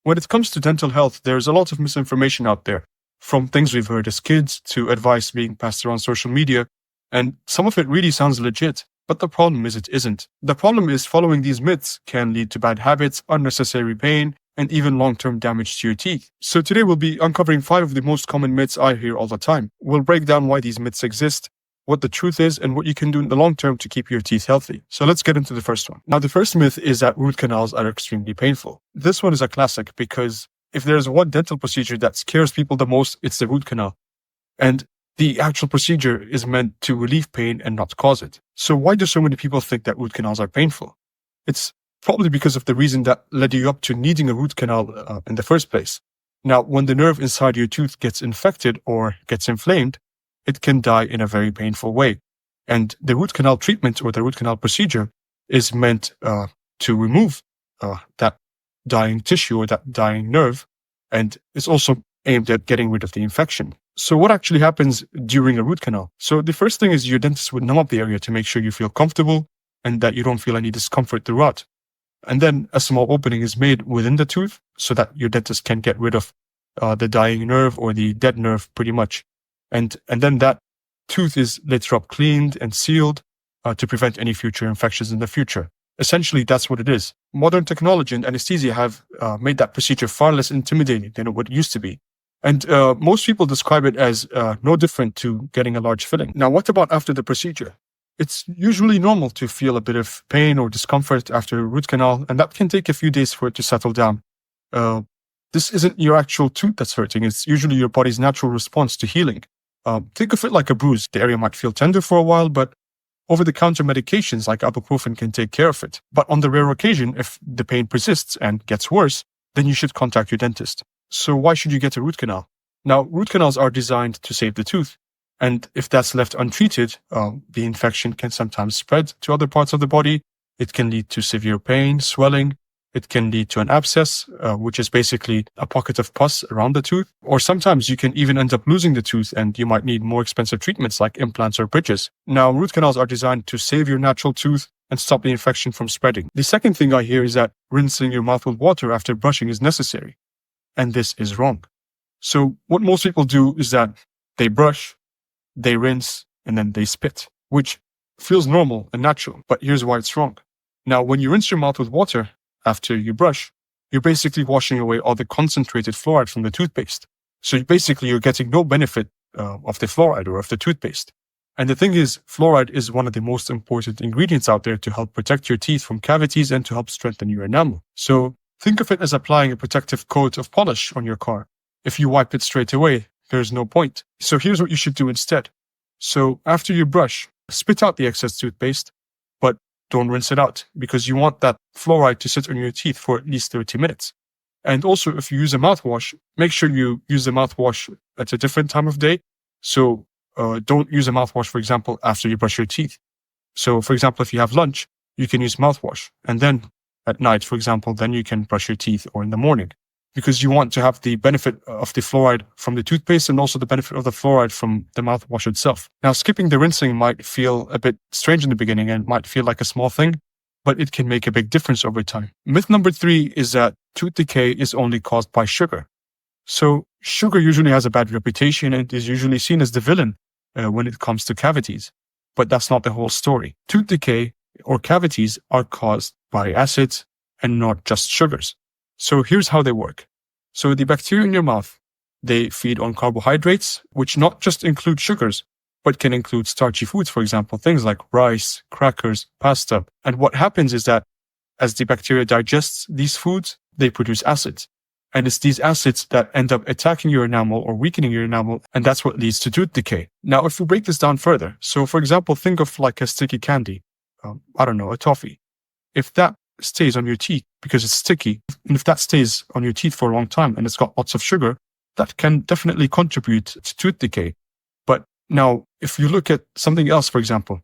When it comes to dental health, there's a lot of misinformation out there, from things we've heard as kids to advice being passed around social media, and some of it really sounds legit. But the problem is it isn't. The problem is following these myths can lead to bad habits, unnecessary pain, and even long-term damage to your teeth. So today we'll be uncovering 5 of the most common myths I hear all the time. We'll break down why these myths exist, what the truth is, and what you can do in the long term to keep your teeth healthy. So let's get into the first one. Now, the first myth is that root canals are extremely painful. This one is a classic because if there's one dental procedure that scares people the most, it's the root canal. And the actual procedure is meant to relieve pain and not cause it. So why do so many people think that root canals are painful? It's probably because of the reason that led you up to needing a root canal in the first place. Now, when the nerve inside your tooth gets infected or gets inflamed, it can die in a very painful way. And the root canal treatment or the root canal procedure is meant to remove that dying tissue or that dying nerve. And it's also aimed at getting rid of the infection. So what actually happens during a root canal? So the first thing is your dentist would numb up the area to make sure you feel comfortable and that you don't feel any discomfort throughout. And then a small opening is made within the tooth so that your dentist can get rid of the dying nerve or the dead nerve pretty much. And then that tooth is later up cleaned and sealed to prevent any future infections in the future. Essentially, that's what it is. Modern technology and anesthesia have made that procedure far less intimidating than what it used to be. And most people describe it as no different to getting a large filling. Now, what about after the procedure? It's usually normal to feel a bit of pain or discomfort after a root canal, and that can take a few days for it to settle down. This isn't your actual tooth that's hurting. It's usually your body's natural response to healing. Think of it like a bruise. The area might feel tender for a while, but over-the-counter medications like ibuprofen can take care of it. But on the rare occasion, if the pain persists and gets worse, then you should contact your dentist. So why should you get a root canal? Now, root canals are designed to save the tooth. And if that's left untreated, the infection can sometimes spread to other parts of the body. It can lead to severe pain, swelling. It can lead to an abscess, which is basically a pocket of pus around the tooth. Or sometimes you can even end up losing the tooth and you might need more expensive treatments like implants or bridges. Now, root canals are designed to save your natural tooth and stop the infection from spreading. The second thing I hear is that rinsing your mouth with water after brushing is necessary. And this is wrong. So what most people do is that they brush, they rinse, and then they spit, which feels normal and natural. But here's why it's wrong. Now, when you rinse your mouth with water after you brush, you're basically washing away all the concentrated fluoride from the toothpaste. So you're getting no benefit of the fluoride or of the toothpaste. And the thing is, fluoride is one of the most important ingredients out there to help protect your teeth from cavities and to help strengthen your enamel. So think of it as applying a protective coat of polish on your car. If you wipe it straight away, there's no point. So here's what you should do instead. So after you brush, spit out the excess toothpaste, but don't rinse it out because you want that fluoride to sit on your teeth for at least 30 minutes. And also, if you use a mouthwash, make sure you use the mouthwash at a different time of day. So don't use a mouthwash, for example, after you brush your teeth. So, for example, if you have lunch, you can use mouthwash. And then at night, for example, then you can brush your teeth or in the morning. Because you want to have the benefit of the fluoride from the toothpaste and also the benefit of the fluoride from the mouthwash itself. Now, skipping the rinsing might feel a bit strange in the beginning and might feel like a small thing, but it can make a big difference over time. Myth number 3 is that tooth decay is only caused by sugar. So sugar usually has a bad reputation and is usually seen as the villain when it comes to cavities. But that's not the whole story. Tooth decay or cavities are caused by acids and not just sugars. So here's how they work. So the bacteria in your mouth, they feed on carbohydrates, which not just include sugars, but can include starchy foods, for example, things like rice, crackers, pasta. And what happens is that as the bacteria digests these foods, they produce acids. And it's these acids that end up attacking your enamel or weakening your enamel, and that's what leads to tooth decay. Now, if we break this down further, so for example, think of like a sticky candy, a toffee. If that stays on your teeth because it's sticky, and if that stays on your teeth for a long time and it's got lots of sugar, that can definitely contribute to tooth decay. But now, if you look at something else, for example,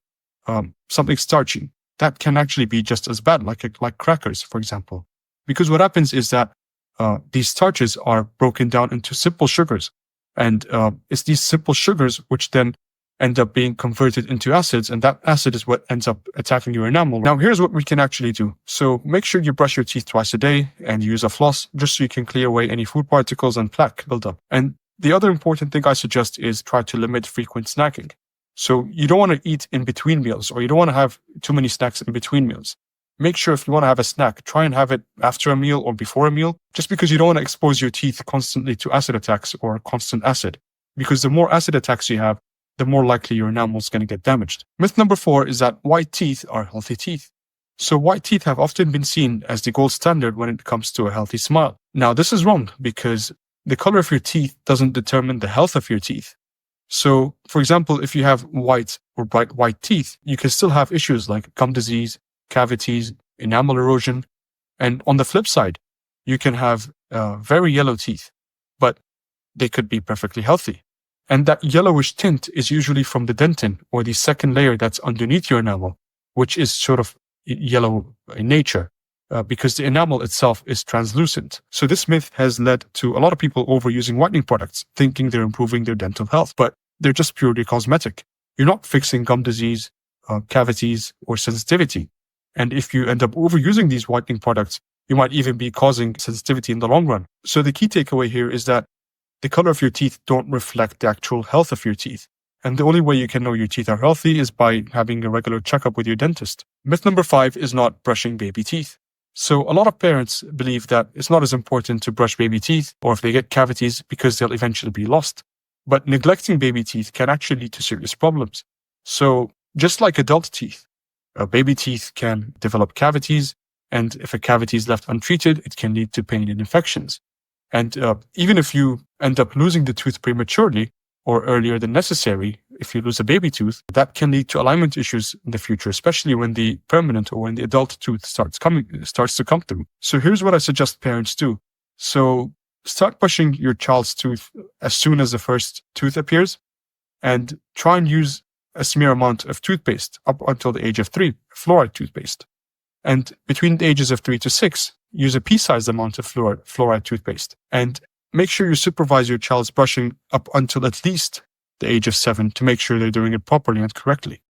something starchy, that can actually be just as bad, like crackers, for example. Because what happens is that these starches are broken down into simple sugars. And it's these simple sugars which then end up being converted into acids, and that acid is what ends up attacking your enamel. Now, here's what we can actually do. So make sure you brush your teeth twice a day and use a floss just so you can clear away any food particles and plaque buildup. And the other important thing I suggest is try to limit frequent snacking. So you don't want to eat in between meals, or you don't want to have too many snacks in between meals. Make sure if you want to have a snack, try and have it after a meal or before a meal, just because you don't want to expose your teeth constantly to acid attacks or constant acid. Because the more acid attacks you have, the more likely your enamel is going to get damaged. Myth number 4 is that white teeth are healthy teeth. So white teeth have often been seen as the gold standard when it comes to a healthy smile. Now, this is wrong because the color of your teeth doesn't determine the health of your teeth. So, for example, if you have white or bright white teeth, you can still have issues like gum disease, cavities, enamel erosion. And on the flip side, you can have very yellow teeth, but they could be perfectly healthy. And that yellowish tint is usually from the dentin, or the second layer that's underneath your enamel, which is sort of yellow in nature because the enamel itself is translucent. So this myth has led to a lot of people overusing whitening products, thinking they're improving their dental health, but they're just purely cosmetic. You're not fixing gum disease, cavities, or sensitivity. And if you end up overusing these whitening products, you might even be causing sensitivity in the long run. So the key takeaway here is that the color of your teeth don't reflect the actual health of your teeth. And the only way you can know your teeth are healthy is by having a regular checkup with your dentist. Myth number 5 is not brushing baby teeth. So a lot of parents believe that it's not as important to brush baby teeth, or if they get cavities, because they'll eventually be lost. But neglecting baby teeth can actually lead to serious problems. So just like adult teeth, baby teeth can develop cavities, and if a cavity is left untreated, it can lead to pain and infections. And even if you end up losing the tooth prematurely or earlier than necessary, if you lose a baby tooth, that can lead to alignment issues in the future, especially when the permanent or when the adult tooth starts to come through. So here's what I suggest parents do. So start brushing your child's tooth as soon as the first tooth appears, and try and use a smear amount of toothpaste up until the age of 3, fluoride toothpaste. And between the ages of 3 to 6, use a pea-sized amount of fluoride toothpaste. And make sure you supervise your child's brushing up until at least the age of 7 to make sure they're doing it properly and correctly.